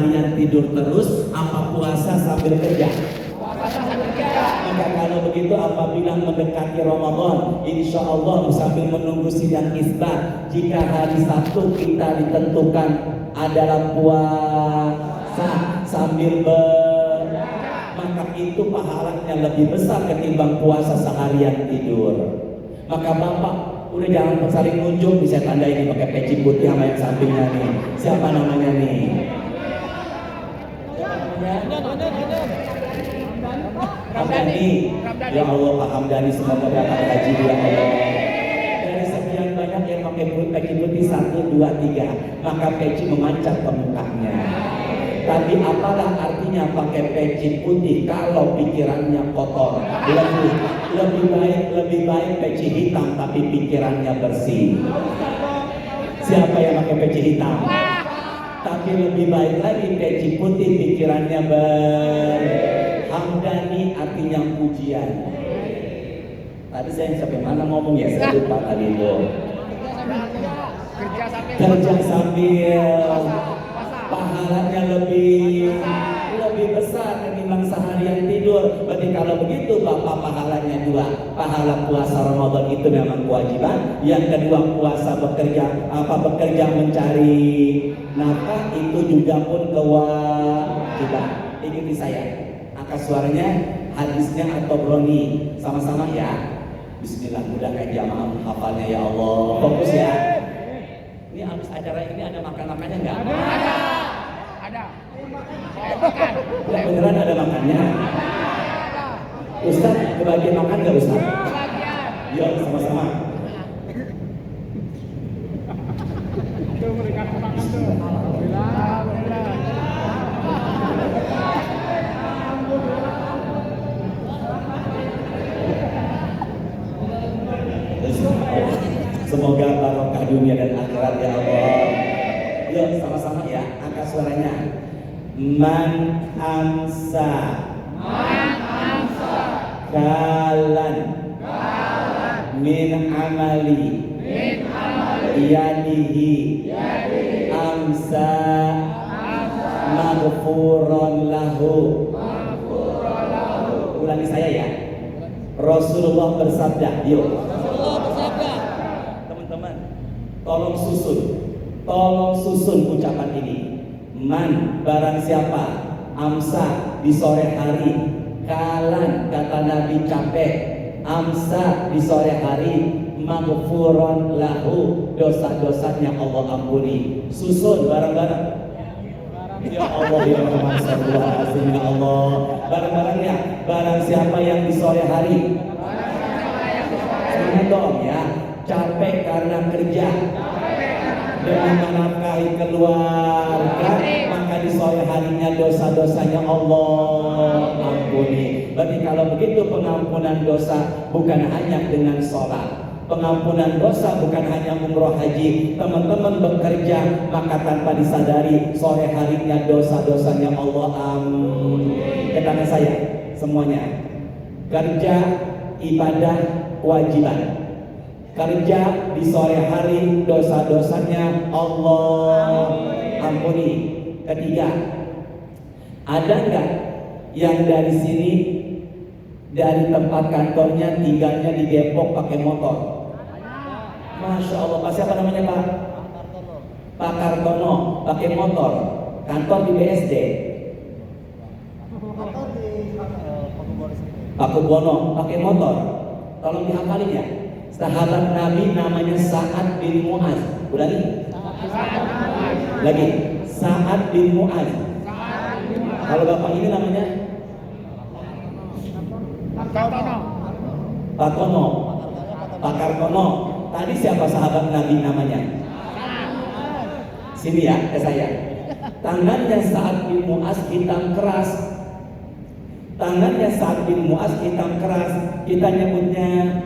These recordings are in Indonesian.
seharian tidur terus, apa puasa sambil kerja? Maka kalau begitu apabila mendekati Ramadan, insya Allah sambil menunggu sidang isbat, jika hari Sabtu kita ditentukan adalah puasa sambil maka itu pahalanya lebih besar ketimbang puasa seharian tidur. Maka Bapak udah jangan saling nunjuk, bisa tanda ini pakai peci putih sama yang sampingnya nih. Siapa namanya nih? Hamdani. Ya Allah Pak Hamdani, semoga dapat haji ya Allah. Dari sekian banyak yang pakai peci putih 1, 2, 3, maka peci memancar ke mukanya. Tapi apalah artinya pakai peci putih kalau pikirannya kotor? Lebih baik peci hitam tapi pikirannya bersih. Siapa yang pakai peci hitam? Tapi lebih baik lagi peci putih pikirannya Hamdani artinya pujian. Tadi saya sampai mana ngomong ya? Saya lupa tadi itu. Kerja sambil pahalanya lebih besar ketimbang seharian tidur. Berarti kalau begitu Bapak pahalanya 2. Pahala puasa Ramadan itu memang kewajiban. Yang kedua puasa bekerja mencari nafkah itu juga pun kewajiban. Ikuti saya. Angkat suaranya, hadisnya atau broni sama-sama ya. Bismillah, mudahkan jamaah hafalnya ya Allah. Fokus ya. Ini habis acara ini ada makan-makannya enggak? Ada. Ya, beneran ada makannya? Ustaz, kebagian makan nggak Ustaz? Kebagian. Yuk, sama-sama. Tuh mereka makan tuh. Semoga barokah dunia dan akhirat ya Allah. Yuk, sama-sama ya, angkat suaranya. Man amsa kalan min amali yadihi amsa maghfuran lahu. Ulangi saya ya. Rasulullah bersabda, yuk. Teman-teman, tolong susun ucapan ini. Man, barang siapa amsa di sore hari, kalan kata Nabi capek, amsa di sore hari, maghfuran lahu, dosa-dosanya Allah ampuni. Susun bareng-bareng. Ya Allah, ya Rasulullah, ya Allah. Bareng-bareng ya. Barang siapa yang di sore hari, semangat dong ya. Capek karena kerja demi menafkahi keluarga, maka di sore harinya dosa-dosanya Allah ampuni. Berarti kalau begitu pengampunan dosa bukan hanya dengan sholat, pengampunan dosa bukan hanya umroh haji. Teman-teman bekerja maka tanpa disadari sore harinya dosa-dosanya Allah ampuni. Ketanya saya semuanya, kerja ibadah kewajiban. Kerja di sore hari dosa-dosanya Allah ampuni. Ketiga, ada enggak yang dari sini dari tempat kantornya tinggalnya di Depok pakai motor? Masya Allah. Pak siapa namanya Pak? Pak Kartono pakai motor. Kantor di BSD. Pak Kubono pakai motor. Tolong dihafalin ya. Sahabat Nabi namanya Sa'ad bin Mu'az. Ulangi. Lagi. Sa'ad bin Mu'az. Kalau bapak ini namanya Pak Tono. Pak Kartono. Tadi siapa sahabat Nabi namanya? Sini ya ke saya. Tangannya Sa'ad bin Mu'az hitam keras. Tangannya Sa'ad bin Mu'az hitam keras. Kita nyebutnya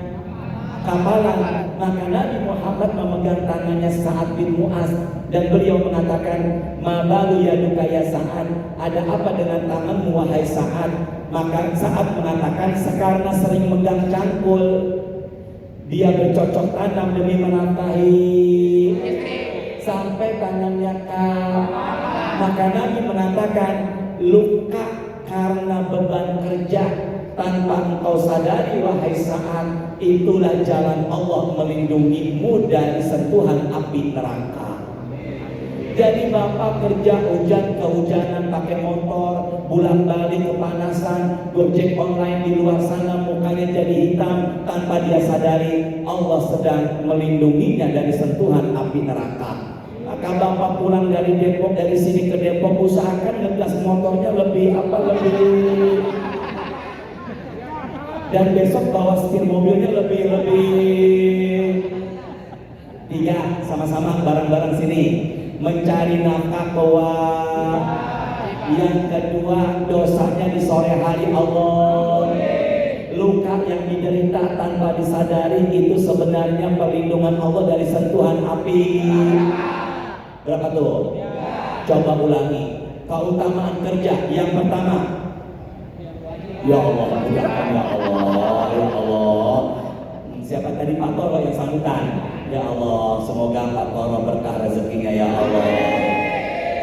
kapalan. Maka Nabi Muhammad memegang tangannya Sa'ad bin Mu'az dan beliau mengatakan, "Ma balu yaduka ya Sa'ad? Ada apa dengan tanganmu wahai Sa'ad?" Maka Sa'ad mengatakan, "Karena sering megang cangkul, dia bercocok tanam demi menafkahi sampai tangannya Maka Nabi mengatakan, luka karena beban kerja tanpa engkau sadari wahai Sa'ad, itulah jalan Allah melindungimu dari sentuhan api neraka. Jadi bapak kerja hujan kehujanan pakai motor, bulan balik kepanasan, gojek online di luar sana mukanya jadi hitam, tanpa dia sadari Allah sedang melindunginya dari sentuhan api neraka. Maka bapak pulang dari Depok, dari sini ke Depok, usahakan ngegas motornya lebih dan besok bawa setir mobilnya lebih. Tiga, sama-sama bareng-bareng sini. Mencari nafkah keuangan. Yang kedua, dosanya di sore hari Allah. Luka yang diderita tanpa disadari itu sebenarnya perlindungan Allah dari sentuhan api. Berapa tuh? Coba ulangi. Keutamaan kerja yang pertama. Ya Allah, ya Allah, ya Allah. Siapa tadi Pak Toro yang sambutan? Ya Allah, semoga Pak Toro berkah rezekinya ya Allah.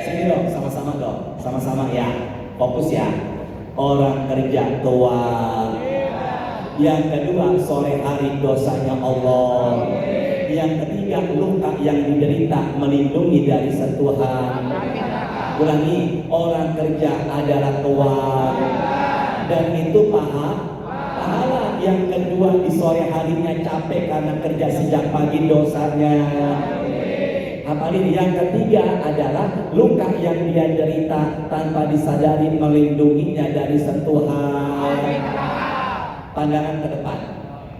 Sini dong, sama-sama dong, sama-sama ya. Fokus ya. Orang kerja keluar. Yang kedua, sore hari dosanya Allah. Yang ketiga, luka yang diderita melindungi dari sentuhan. Ulangi, orang kerja adalah keluar. Dan itu pahala. Yang kedua, di sore harinya capek karena kerja sejak pagi dosanya. Apalagi yang ketiga adalah luka yang dia derita tanpa disadari melindunginya dari sentuhan. Pandangan ke depan,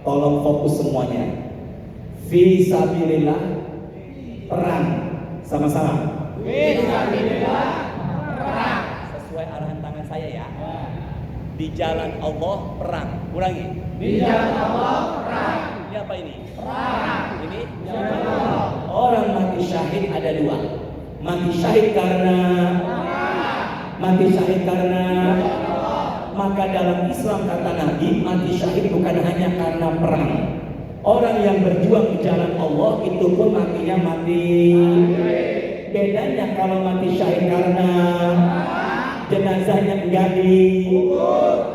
tolong fokus semuanya. Fi sabilillah, perang sama-sama. Fi sabilillah, perang. Sesuai arahan tangan saya ya. Di jalan Allah perang. Ulangi. Di jalan Allah perang. Ini apa ini? Perang. Ini jalan Allah. Orang mati syahid ada dua. Mati syahid karena maka dalam Islam kata Nabi, mati syahid bukan hanya karena perang. Orang yang berjuang di jalan Allah itu pun matinya mati. Bedanya kalau mati syahid karena jenazahnya enggak dikubur.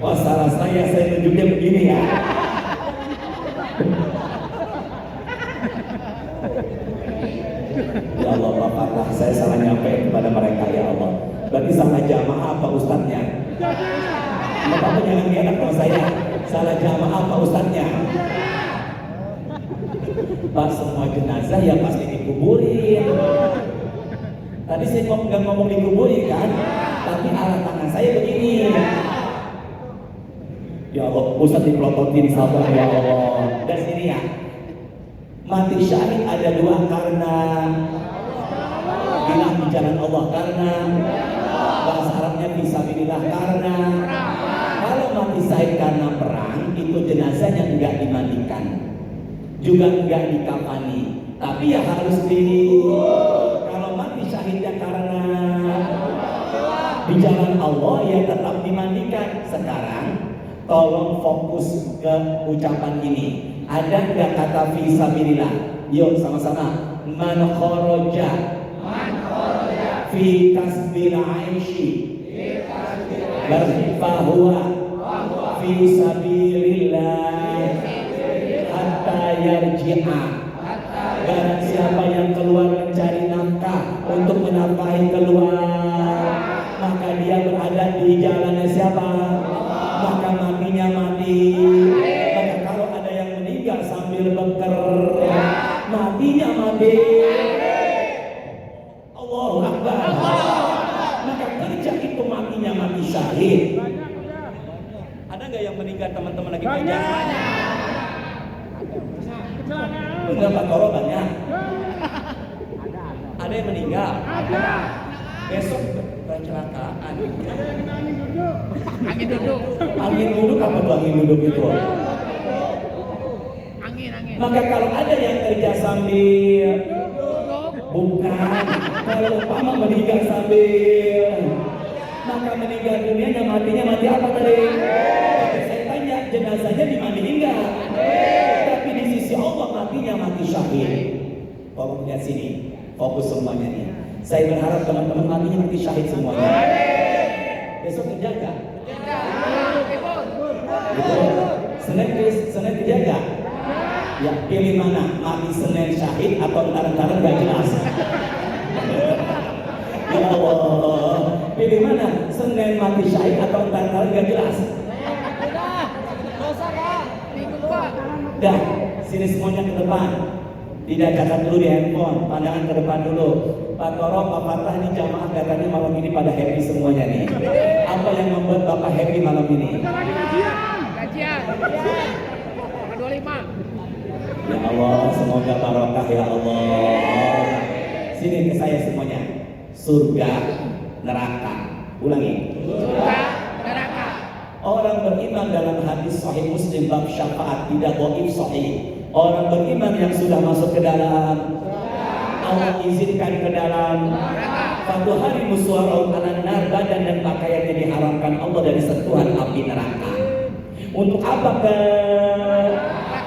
Wah, salah saya tunjuknya begini ya. Ya Allah, Bapak, saya salah nyampe kepada mereka ya Allah. Berarti salah jamaah apa ustadznya? Bapak jangan enak sama saya. Salah jamaah apa ustadznya? Pak, semua jenazah ya pasti dikuburin. Tadi saya nggak ngomong dikuburin kan, tapi arah tangan saya begini. Ya Allah, Ustaz dipelototin, sabar ya Allah. Dan sini ya, mati syahid ada dua, karena bilang di jalan Allah, karena bahasa Arabnya fisabilillah, karena kalau mati syahid karena perang itu jenazahnya enggak dimandikan, juga enggak dikafani, tapi ya harus kalau mati syahidnya karena di jalan Allah ya tetap dimandikan. Sekarang tolong fokus ke ucapan ini. Ada nggak kata fisabilillah? Yuk sama-sama. Man kharaja fi kasbil aishi fahuwa fi sabilillah hatta yarji'a. Barang siapa yang keluar mencari nafkah untuk menafkahi keluar, maka dia berada di jalannya siapa? Maka matinya mati. Maka kalau ada yang meninggal sambil bekerja, matinya mati. Allahu Akbar. Maka kerja itu matinya mati syahid. Ada nggak yang meninggal teman-teman lagi kerja? Enggak, Pak Toro banyak. Ada yang meninggal. Besok kecelakaan. Angin duduk. Angin duduk apa tuh angin duduk itu? Angin. Maka kalau ada yang kerja sambil bukan, kalau umpama meninggal sambil, maka meninggal dunianya matinya mati apa tadi? Saya tanya, jenazahnya dimandiin enggak? Tapi di sisi Allah matinya mati syahid. Tolong lihat sini, fokus semuanya nih. Saya berharap teman-teman matinya nanti syahid semuanya. Besok kerja nggak? Senin kerja nggak? Ya, pilih mana? Mati Senin syahid atau ntar-ntar nggak jelas? Ya Allah, pilih mana? Senin mati syahid atau ntar-ntar nggak jelas? Dah, sini semuanya ke depan. Tidak catat dulu di handphone, pandangan ke depan dulu. Pak Toro, Pak Fatah, ini jamaah katanya malam ini pada happy semuanya nih. Apa yang membuat Bapak happy malam ini? Kajian. 25. Ya Allah, semoga barokah ya Allah. Sini ke saya semuanya. Surga, neraka. Ulangi. Surga, neraka. Orang beriman dalam hadis Sahih Muslim bab syafaat, tidak dhaif sahih. Orang beriman yang sudah masuk ke dalam, Allah izinkan ke dalam. Satu hari muswarau alan nar, badan dan pakaiannya diharamkan Allah dari sentuhan api neraka. Untuk apa ke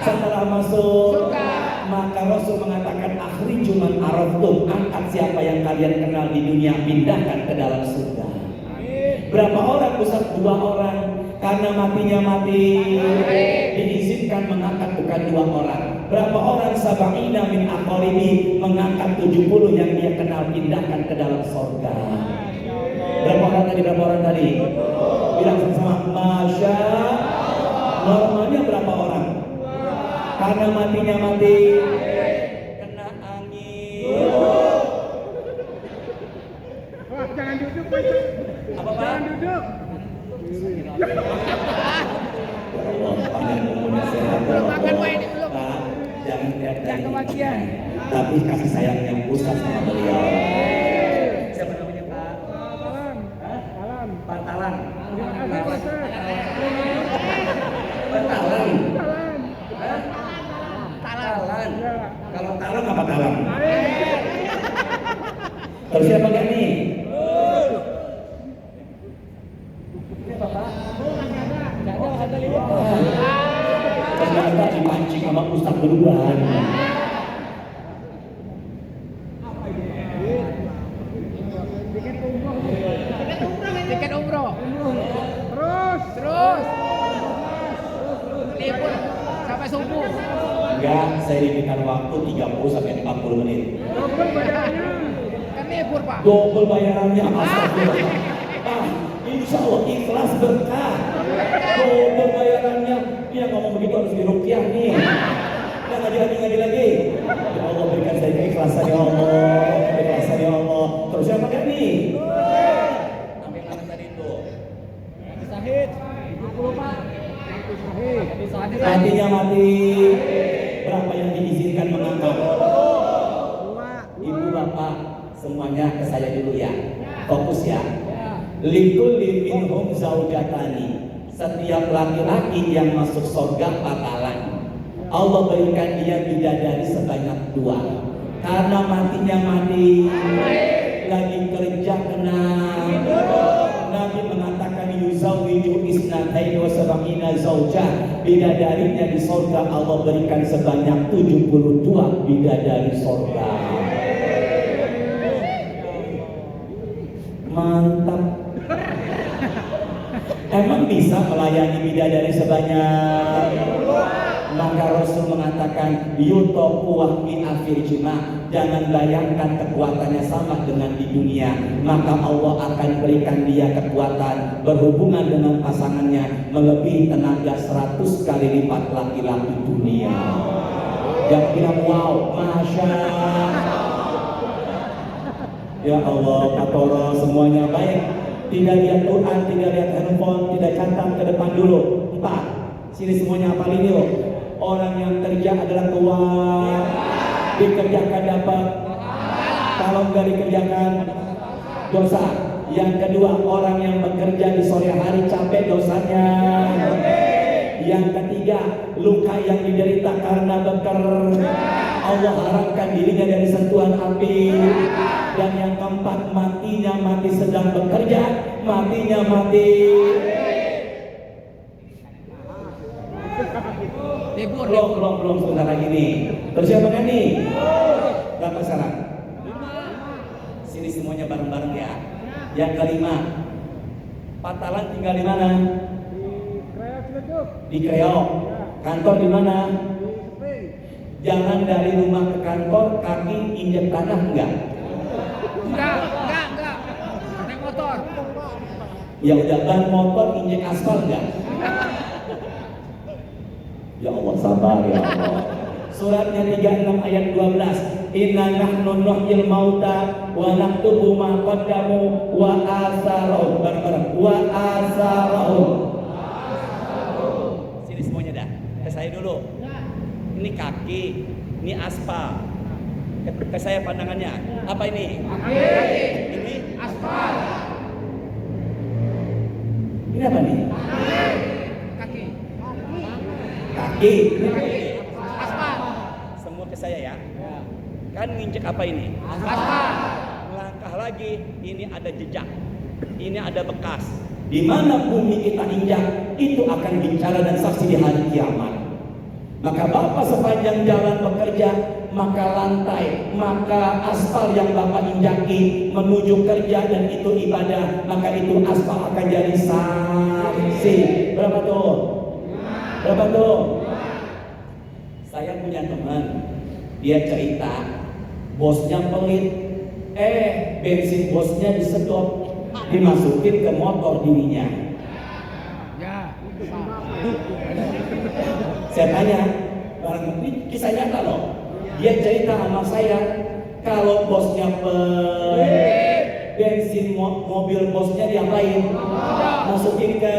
setelah masuk? Maka Rasul mengatakan akhriju man araftum, angkat siapa yang kalian kenal di dunia, pindahkan ke dalam surga. Berapa orang? Ustaz? 2 orang. Karena matinya mati, diizinkan mengangkat bukan 2 orang. Berapa orang? Sab'ina min aqaribi, mengangkat 70 yang dia kenal, pindahkan ke dalam surga. Berapa orang tadi? Bilang sama-sama, Masya. Normalnya berapa orang? Karena matinya mati, kena angin. Wah, jangan duduk, Pak. Apa Pak? Jangan duduk. Makan Pak ini belum. Pak, jangan lihat dari kebagian. tapi kasih sayang yang Ustaz sama beliau. Siapa namanya Pak? Pantalan. Pantalan. Talan. Kalau talan apa talan? Terus siapa gak nih? Ternyata dipancing sama Ustaz duluan. Tiket umroh. Terus. Libur sampai subuh. Enggak, saya diberikan waktu 30 sampai 40 menit. Kan libur, Pak. Double bayarannya, astagfirullah. Pak, insya Allah ikhlas berkah. Double bayarannya. Dia ngomong begitu harus diruqyah nih. Nah, ngaji lagi. Ya Allah, berikan saya keikhlasan ya Allah. Keikhlasan ya Allah. Terus siapa kan nih? Sampai mana tadi itu? Sahid. 70, Pak. Matinya mati. Berapa yang diizinkan mengangkat? Ibu bapak semuanya ke saya dulu ya. Fokus ya. Likulli minhum zaujatani. Setiap laki-laki yang masuk surga bakalan Allah berikan dia bidadari sebanyak 2. Karena matinya mati, lagi kerja kena. Nabi mengatakan yuzawwiju isnataini wa sab'ina zaujah. Bidadarinya di surga Allah berikan sebanyak 72 bidadari surga. Mantap. Emang bisa melayani bidadari sebanyak? Maka Rasul mengatakan yutoku wahmi afir jima, jangan bayangkan kekuatannya sama dengan di dunia, maka Allah akan berikan dia kekuatan berhubungan dengan pasangannya melebihi tenaga 100 kali lipat laki-laki dunia. Jangan bilang wow, Masya. Ya Allah, Katoro semuanya baik. Tidak lihat Quran, tidak lihat handphone, tidak catat ke depan dulu. 4. Sini semuanya hafalin yuk. Orang yang kerja adalah tua, dikerjakan dapat. Kalau nggak dikerjakan dosa. Yang kedua, orang yang bekerja di sore hari capek dosanya. Yang ketiga, luka yang diderita karena bekerja, Allah haramkan dirinya dari sentuhan api. Dan yang keempat, matinya mati sedang bekerja, matinya mati. Libur. Belum sebentar lagi nih. Terus siapa kan nih? Berapa sekarang? Sini semuanya bareng-bareng ya. Yang kelima, Patalan tinggal di mana? Di Kreo. Kantor di mana? Jangan dari rumah ke kantor kaki injek tanah enggak? Enggak. Naik motor. Ya udah, ban motor injek aspal enggak? Ya Allah, sabar ya Allah. Suratnya 36 ayat 12. Inna nahnu nuhyil mauta wa naktubu ma qaddamu wa asarahum. Bareng-bareng. Wa asarahum. Sini semuanya dah. Ke saya dulu. Ini kaki, ini aspal. Ke saya pandangannya. Apa ini? Ini Aspal. Ini apa nih? Kaki. Kaki. Aspal. Semua ke saya ya. Kan nginjek apa ini? Aspal. Melangkah lagi, ini ada jejak. Ini ada bekas. Di mana bumi kita injak, itu akan bicara dan saksi di hari kiamat. Maka Bapak sepanjang jalan bekerja, maka lantai, maka aspal yang Bapak injaki menuju kerja dan itu ibadah, maka itu aspal akan jadi saksi. Berapa tuh? Berapa tuh? Saya punya teman, dia cerita, bosnya pelit, bensin bosnya disedot, dimasukin ke motor dirinya. Ya. Saya tanya, barang ini kisah nyata loh. Dia cerita sama saya, kalau bosnya bensin mobil bosnya diapain? Masukin ke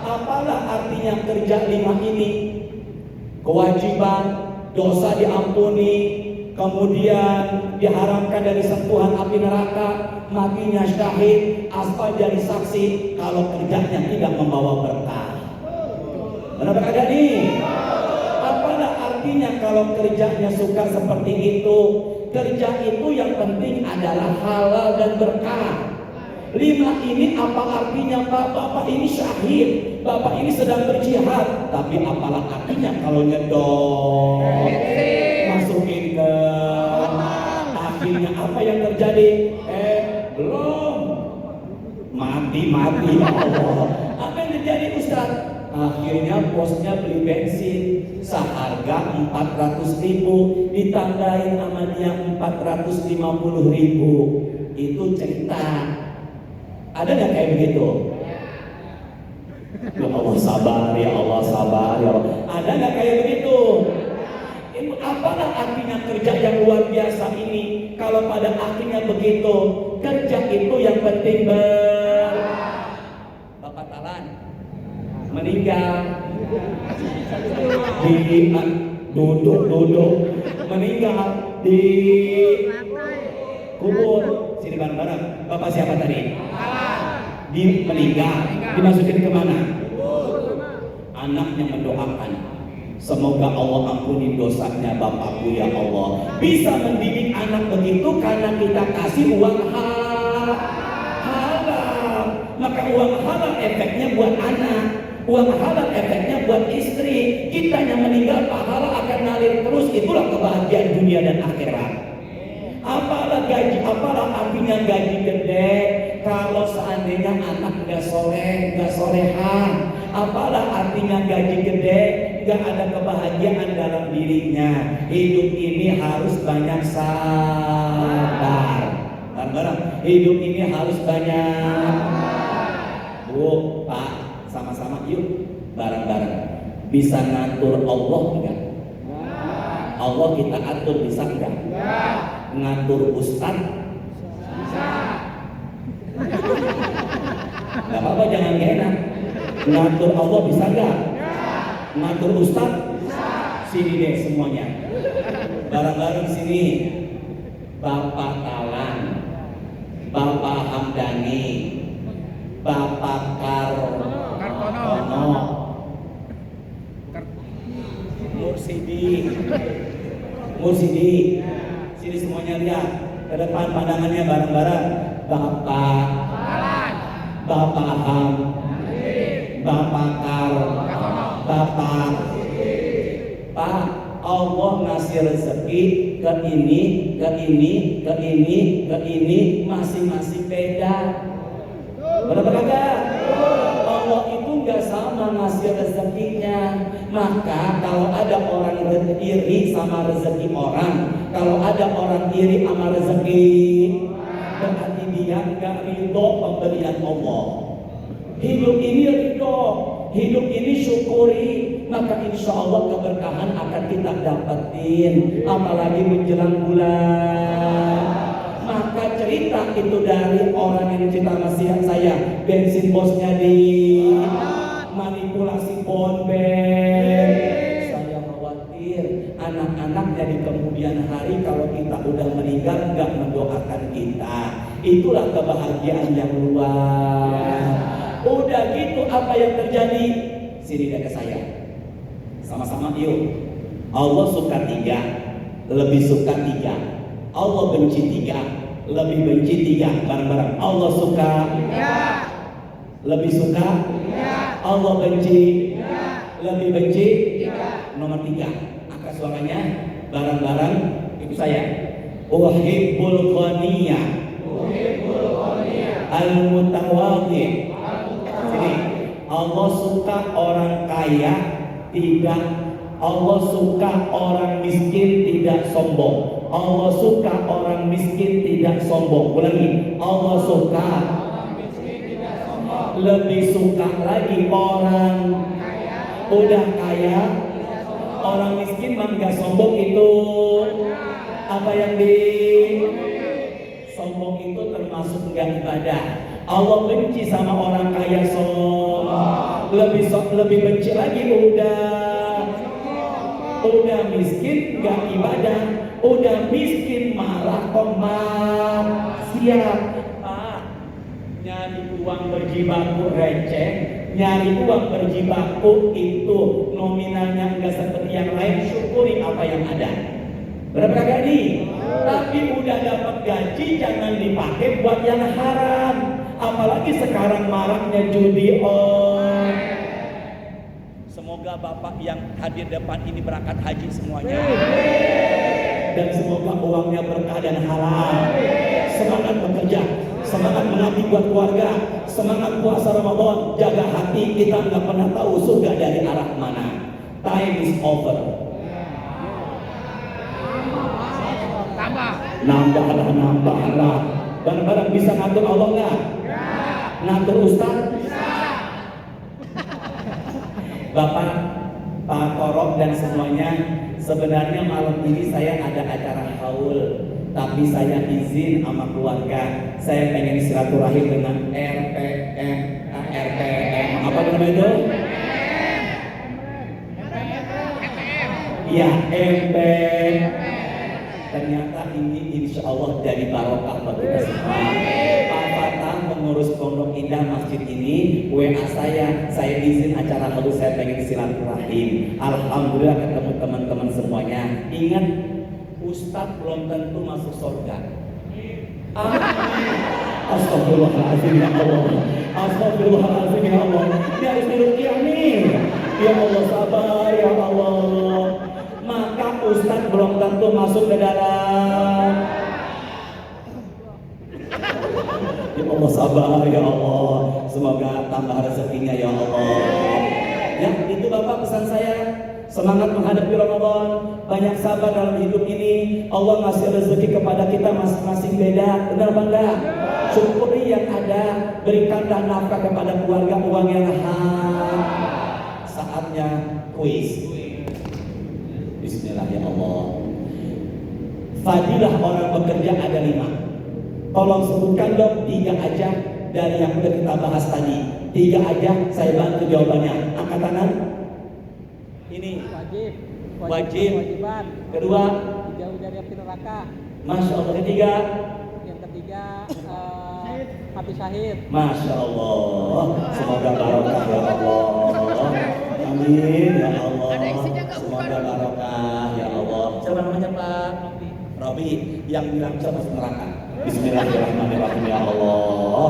apalah artinya kerja 5 ini? Kewajiban, dosa diampuni, kemudian diharamkan dari sentuhan api neraka, matinya syahid, aspal jadi saksi kalau kerjanya tidak membawa berkah. Benar kagak nih? Apalah artinya kalau kerjanya suka seperti itu? Kerja itu yang penting adalah halal dan berkah. 5 ini apa artinya Pak? Bapak ini syahid, Bapak ini sedang berjihad. Tapi apalah artinya kalau nyedot, masukin ke akhirnya apa yang terjadi? Belum mati ya Allah. Apa yang terjadi Ustaz? Akhirnya bosnya beli bensin seharga 400.000, ditandain sama dia 450.000. Itu cerita. Ada nggak kayak begitu? Ya Allah sabar, ya Allah sabar, ya Allah. Ada nggak kayak begitu? Itu apalah artinya kerja yang luar biasa ini? Kalau pada akhirnya begitu, kerja itu yang penting Bapak Talan meninggal di duduk meninggal di kubur. Sini bareng-bareng. Bapak siapa tadi? Di meninggal. Dimasukin kemana? Anaknya mendoakan, semoga Allah ampuni dosanya bapakku ya Allah. Bisa mendidik anak begitu karena kita kasih uang halal. Maka uang halal efeknya buat anak, uang halal efeknya buat istri. Kita yang meninggal pahala akan ngalir terus. Itulah kebahagiaan dunia dan akhirat. Apalah gaji, apalah artinya gaji gede kalau seandainya anak nggak soleh, nggak soleha. Apalah artinya gaji gede, nggak ada kebahagiaan dalam dirinya. Hidup ini harus banyak sabar. Bareng-bareng. Hidup ini harus banyak. Bu, Pak, sama-sama yuk bareng-bareng. Bisa ngatur Allah enggak? Allah kita atur bisa enggak? Ngatur Ustaz bisa. Gak apa-apa, jangan gak enak. Ngatur Allah bisa enggak? Ngatur Ustaz bisa. Sini deh semuanya bareng-bareng sini. Bapak Talan, Bapak Hamdani, Bapak Kartono, Mursidi, sini semuanya lihat ke depan pandangannya bareng-bareng. Bapak Ham, Bapak Pak, Allah ngasih rezeki ke ini, ke ini, ke ini, ke ini, masing-masing beda. Benar kagak? Allah itu nggak sama ngasih rezekinya. Maka kalau ada orang iri sama rezeki orang, kalau ada orang iri sama rezeki, berarti dia nggak ridho pemberian Allah. Hidup ini ridho, hidup ini syukuri, maka insya Allah keberkahan akan kita dapetin, apalagi menjelang bulan. Maka cerita itu dari orang yang cerita nasihat saya, bensin bosnya di manipulasi bonbel. Saya khawatir anak-anaknya di kemudian hari kalau kita udah meninggal nggak mendoakan kita. Itulah kebahagiaan yang luar. Udah gitu apa yang terjadi? Sini dekat saya. Sama-sama yuk. Allah suka 3, lebih suka 3. Allah benci 3, lebih benci 3. Bareng-bareng. Allah suka 3, lebih suka 3. Allah benci 3, lebih benci 3. Nomor 3. Angkat suaranya bareng-bareng. Ikut saya. Uhibbul ghaniyah al-mutawadhi. Sini. Allah suka orang kaya, tidak. Allah suka orang miskin, tidak sombong. Allah suka orang miskin, tidak sombong. Ulangi. Allah suka orang miskin, tidak sombong. Lebih suka lagi orang kaya, udah kaya, orang miskin mah nggak sombong. Itu apa yang di sombong itu termasuk nggak ibadah. Allah benci sama orang kaya lebih benci lagi udah miskin nggak ibadah, udah miskin malah siap. Nyari uang berjibaku receh, nyari uang berjibaku itu nominalnya nggak seperti yang lain. Syukuri apa yang ada. Berapa gaji? Tapi udah dapat gaji jangan dipakai buat yang haram. Apalagi sekarang maraknya judi on. Semoga Bapak yang hadir depan ini berangkat haji semuanya. Dan semoga uangnya berkah dan halal. Semangat bekerja, semangat mengabdi buat keluarga, semangat puasa Ramadan. Jaga hati, kita nggak pernah tahu surga dari arah mana. Time is over. Nambahlah. Barang-barang bisa ngatur Allah nggak? Ngatur Ustaz? Bapak, Pak Korok dan semuanya, sebenarnya malam ini saya ada acara haul, tapi saya izin sama keluarga. Saya pengen silaturahim dengan RPM, apa namanya itu? Ya, MPM. Ternyata ini insya Allah dari barokah bagi kita semua. Pak Fatah mengurus Pondok Indah Masjid ini, WA saya izin acara lalu saya pengen silaturahim. Alhamdulillah ketemu teman-teman semuanya. Ingat, Ustadz belum tentu masuk surga. Astagfirullahaladzim ya Allah. Astagfirullahaladzim ya Allah. Ini harus diruqyah nih. Ya Allah sabar ya Allah. Maka Ustadz belum tentu masuk ke dalam. Ya Allah sabar ya Allah. Semoga tambah rezekinya ya Allah. Ya itu Bapak pesan saya. Semangat menghadapi Ramadan. Banyak sabar dalam hidup ini. Allah ngasih rezeki kepada kita masing-masing beda. Benar apa enggak? Syukuri yang ada. Berikanlah nafkah kepada keluarga, uang yang halal. Saatnya kuis. Bismillah ya Allah. Fadilah orang bekerja ada 5. Tolong sebutkan dong 3 aja dari yang sudah kita bahas tadi. 3 aja saya bantu jawabannya. Angkat tangan. Ini wajib. Kewajiban. Kedua, Jauh dari api neraka. Masya Allah. Ketiga, Yang ketiga api syahid. Masya Allah. Semoga barokah ya Allah. Amin ya Allah. Semoga barokah ya Allah. Siapa namanya Pak? Robi. Yang bilang bisa masuk neraka. Bismillahirrahmanirrahim ya Allah.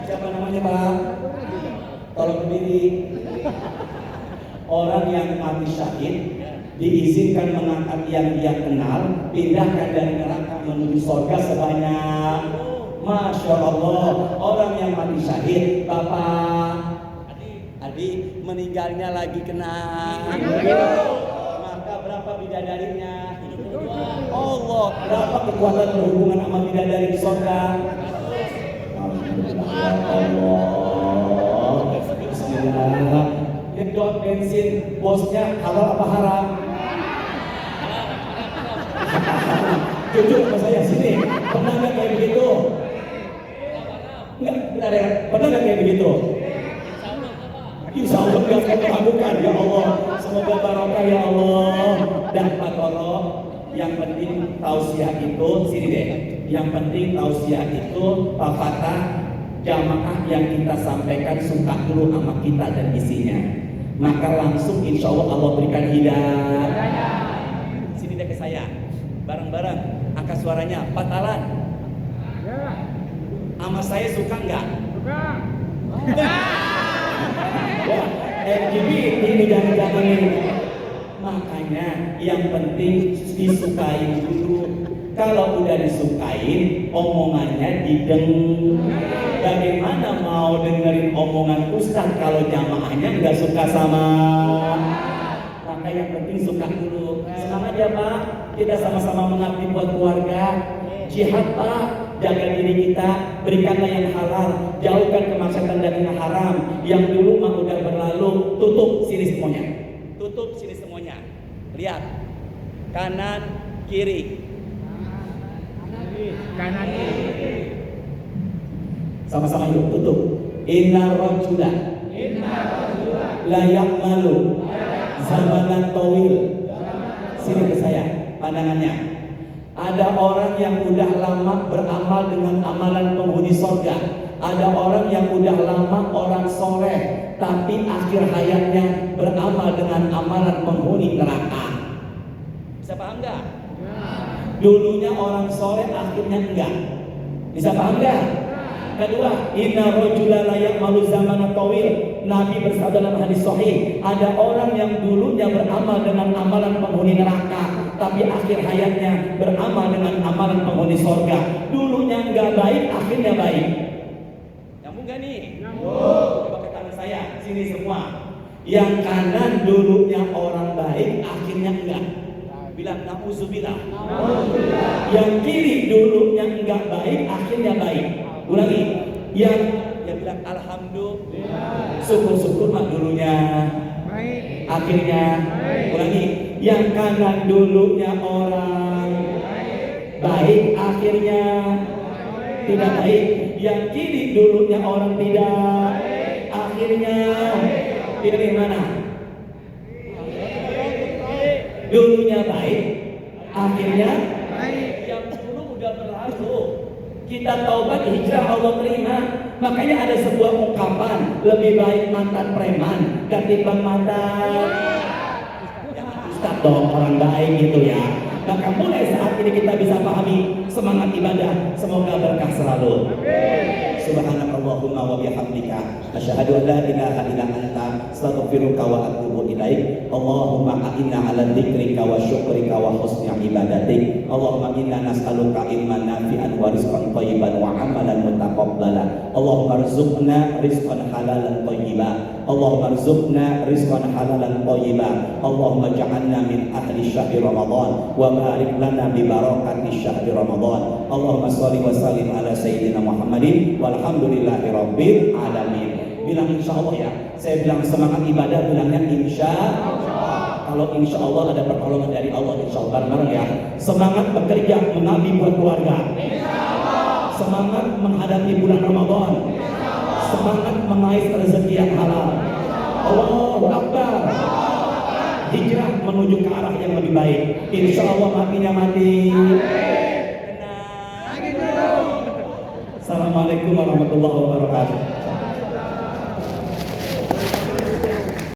Siapa namanya Pak? Tolong berdiri. Orang yang mati syahid diizinkan mengangkat yang dia kenal, pindahkan dari neraka menuju surga sebanyak. Masya Allah, orang yang mati syahid, Bapak Adi meninggalnya lagi kena. Maka berapa bidadarinya? Allah, berapa kekuatan berhubungan sama bidadari di surga? Allah, Bismillah. Nyedot bensin bosnya halal apa haram? Jujur sama saya, sini, pernah nggak kayak begitu? Enggak, benar ya? Pernah nggak kayak begitu? Insya Allah nggak akan melakukan, ya Allah. Semoga barokah ya Allah. Dan Pak Toro, yang penting tausiah itu, sini deh. Yang penting tausiah itu, Pak Fatah, jamaah yang kita sampaikan suka dulu sama kita dan isinya. Maka langsung insya Allah Allah berikan hidayah. Sini deh ke saya, bareng-bareng, angkat suaranya, Pak Talan. Ya. Sama saya suka nggak? Suka. Wah, LGBT ini jangan ini. Makanya yang penting disukai dulu. Kalau udah disukain, omongannya didengar. Bagaimana mau dengerin omongan ustaz kalau jamaahnya nggak suka sama? Maka yang penting suka dulu. Semangat ya Pak, kita sama-sama mengabdi buat keluarga. Jihad Pak, jaga diri kita, berikanlah yang halal, jauhkan kemaksiatan dan yang haram. Yang dulu mah udah berlalu, tutup sini semuanya. Tutup sini semuanya. Lihat, kanan, kiri. Kanan kiri. Sama-sama yuk, tutup. Inna rajula la ya'malu zamanan tawil. Sini ke saya, pandangannya. Ada orang yang udah lama beramal dengan amalan penghuni surga. Ada orang yang udah lama orang soleh, tapi akhir hayatnya beramal dengan amalan penghuni neraka. Bisa paham nggak? Dulunya orang soleh, akhirnya enggak. Bisa paham nggak? Kedua, inna rajula la ya'malu zamanan tawil. Nabi bersabda dalam hadis sahih, ada orang yang dulunya beramal dengan amalan penghuni neraka, tapi akhir hayatnya beramal dengan amalan penghuni surga. Dulunya enggak baik, akhirnya baik. Nyambung gak nih? Nyambung. Coba ke tangan saya, sini semua. Yang kanan dulunya orang baik, akhirnya enggak. Bilang na'udzubillah. Yang kiri dulunya enggak baik, akhirnya baik. Ulangi. Yang bilang alhamdulillah. Syukur-syukur mah dulunya Baik. akhirnya Baik. ulangi. Yang kanan dulunya orang baik, akhirnya tidak baik. Yang kiri dulunya orang tidak, akhirnya pilih mana? Dulunya baik, akhirnya yang dulu udah berlalu. Kita taubat, hijrah, Allah terima. Makanya ada sebuah ungkapan, lebih baik mantan preman ketimbang mantan ustaz dong, orang baik gitu ya. Maka mulai saat ini kita bisa pahami semangat ibadah. Semoga berkah selalu. Subhanakallahumma wa bihamdika asyhadu an la ilaha illa anta astaghfiruka wa atubu ilaik. Allahumma a'inna 'ala dzikrika wa syukrika wa husni ibadatik. Allahumma inna nas'aluka ilman nafi'an wa rizqan thayyiban wa 'amalan mutaqabbala. Allahumma rzuqna rizqan halalan thayyiban. Allahumma rzuqna rizqan halalan thayyiban. Allahumma ja'alna min ahli syahri Ramadan wa barik lana bi barakati syahri Ramadan. Allahumma shalli wa sallim ala sayyidina Muhammadin walhamdulillahi rabbil alamin. Bilang insya Allah ya. Saya bilang semangat ibadah, bilangnya insya Allah. Kalau insya Allah ada pertolongan dari Allah, insya Allah bareng-bareng ya. Semangat bekerja mengabdi buat keluarga. Semangat menghadapi bulan Ramadan. Semangat mengais rezeki yang halal. Allahu Akbar. Hijrah menuju ke arah yang lebih baik. Insya Allah matinya mati. Assalamualaikum warahmatullahi wabarakatuh.